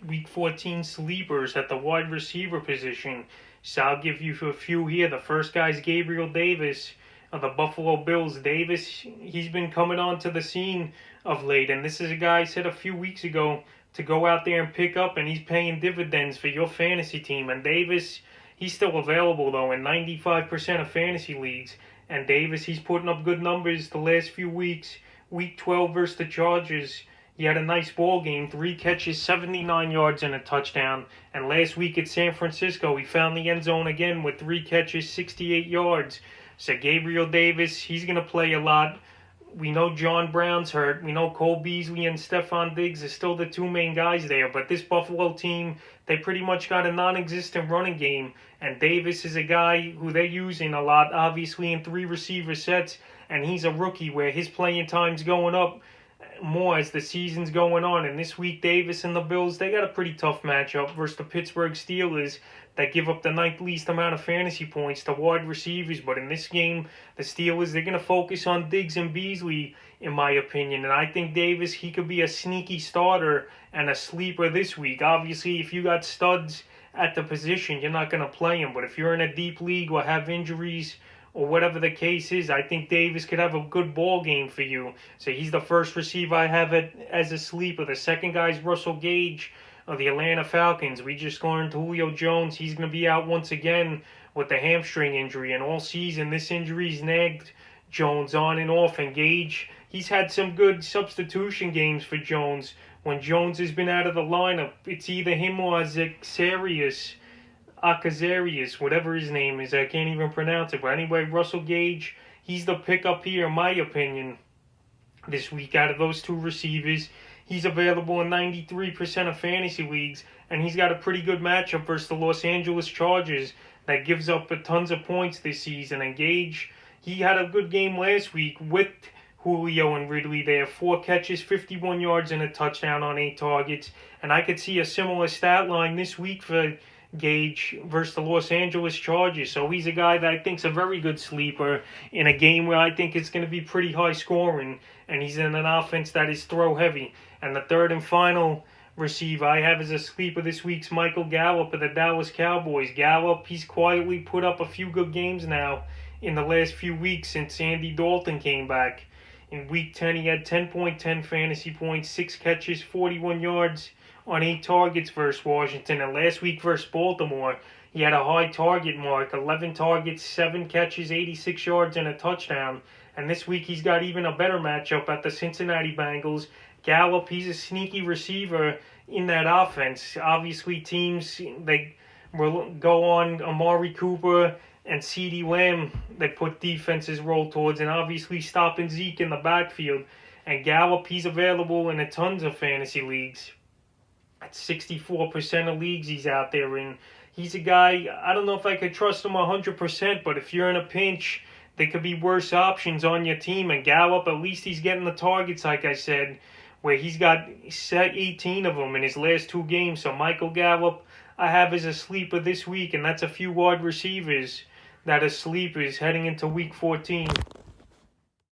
Week 14 sleepers at the wide receiver position. So I'll give you a few here. The first guy is Gabriel Davis of the Buffalo Bills. Davis, he's been coming onto the scene of late, and this is a guy I said a few weeks ago to go out there and pick up, and he's paying dividends for your fantasy team. And Davis, he's still available, though, in 95% of fantasy leagues. And Davis, he's putting up good numbers the last few weeks. Week 12 versus the Chargers, he had a nice ball game, 3 catches, 79 yards, and a touchdown. And last week at San Francisco, he found the end zone again with 3 catches, 68 yards. So Gabriel Davis, he's going to play a lot. We know John Brown's hurt. We know Cole Beasley and Stephon Diggs are still the 2 main guys there. But this Buffalo team, they pretty much got a non-existent running game. And Davis is a guy who they're using a lot, obviously in 3 receiver sets. And he's a rookie where his playing time's going up more as the season's going on. And this week, Davis and the Bills, they got a pretty tough matchup versus the Pittsburgh Steelers that give up the 9th least amount of fantasy points to wide receivers. But in this game, the Steelers, they're going to focus on Diggs and Beasley, in my opinion. And I think Davis, he could be a sneaky starter and a sleeper this week. Obviously, if you got studs at the position, you're not going to play him. But if you're in a deep league or have injuries or whatever the case is, I think Davis could have a good ball game for you. So he's the first receiver I have as a sleeper. The second guy is Russell Gage of the Atlanta Falcons. We just learned Julio Jones, he's going to be out once again with the hamstring injury. And all season, this injury's nagged Jones on and off. And Gage, he's had some good substitution games for Jones. When Jones has been out of the lineup, it's either him or Acazarius, whatever his name is. I can't even pronounce it. But anyway, Russell Gage, he's the pickup here, in my opinion, this week out of those 2 receivers. He's available in 93% of fantasy leagues, and he's got a pretty good matchup versus the Los Angeles Chargers that gives up tons of points this season. And Gage, he had a good game last week with Julio and Ridley there. 4 catches, 51 yards, and a touchdown on 8 targets. And I could see a similar stat line this week for Gage versus the Los Angeles Chargers. So he's a guy that I think is a very good sleeper in a game where I think it's going to be pretty high scoring, and he's in an offense that is throw heavy. And the third and final receiver I have as a sleeper this week's Michael Gallup of the Dallas Cowboys. Gallup, he's quietly put up a few good games now in the last few weeks since Andy Dalton came back. In Week 10, he had 10.10 fantasy points, 6 catches, 41 yards on 8 targets versus Washington. And last week versus Baltimore, he had a high target mark, 11 targets, 7 catches, 86 yards, and a touchdown. And this week, he's got even a better matchup at the Cincinnati Bengals. Gallup, he's a sneaky receiver in that offense. Obviously, teams, they will go on Amari Cooper and CeeDee Lamb that put defenses roll towards, and obviously stopping Zeke in the backfield. And Gallup, he's available in a tons of fantasy leagues. At 64% of leagues he's out there in. He's a guy, I don't know if I could trust him 100%, but if you're in a pinch, there could be worse options on your team. And Gallup, at least he's getting the targets, like I said, where he's got 18 of them in his last 2 games. So Michael Gallup, I have as a sleeper this week, and that's a few wide receivers that are sleepers heading into Week 14.